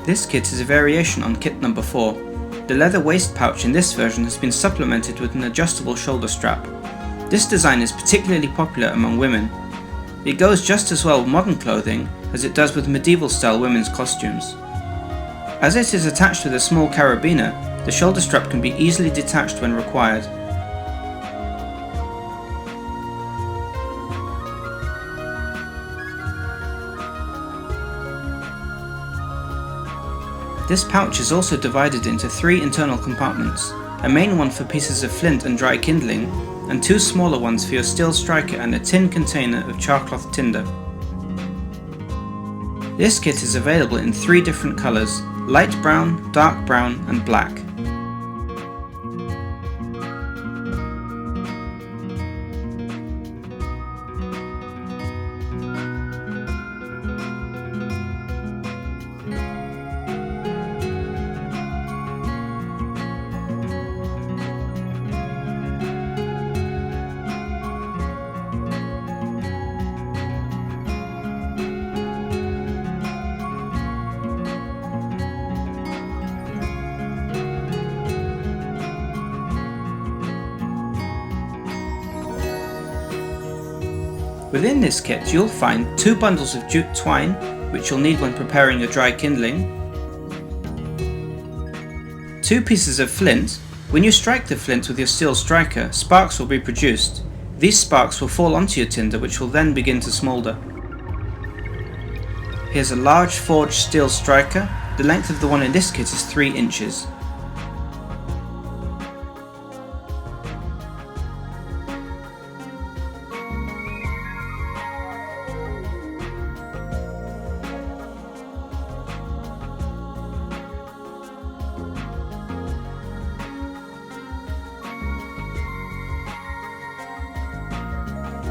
This kit is a variation on kit number 4. The leather waist pouch in this version has been supplemented with an adjustable shoulder strap. This design is particularly popular among women. It goes just as well with modern clothing as it does with medieval style women's costumes. As it is attached with a small carabiner, the shoulder strap can be easily detached when required. This pouch is also divided into 3 internal compartments, a main one for pieces of flint and dry kindling, and 2 smaller ones for your steel striker and a tin container of char cloth tinder. This kit is available in 3 different colours: light brown, dark brown and black. Within this kit you'll find 2 bundles of jute twine, which you'll need when preparing your dry kindling, 2 pieces of flint. When you strike the flint with your steel striker, sparks will be produced. These sparks will fall onto your tinder, which will then begin to smoulder. Here's a large forged steel striker. The length of the one in this kit is 3 inches.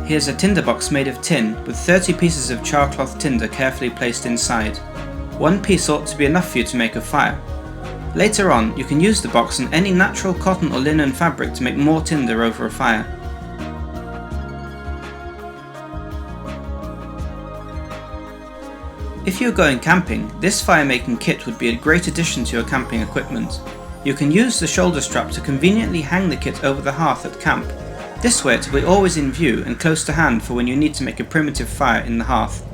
Here's a tinder box made of tin with 30 pieces of char cloth tinder carefully placed inside. 1 piece ought to be enough for you to make a fire. Later on, you can use the box and any natural cotton or linen fabric to make more tinder over a fire. If you're going camping, this fire making kit would be a great addition to your camping equipment. You can use the shoulder strap to conveniently hang the kit over the hearth at camp. This way it will be always in view and close to hand for when you need to make a primitive fire in the hearth.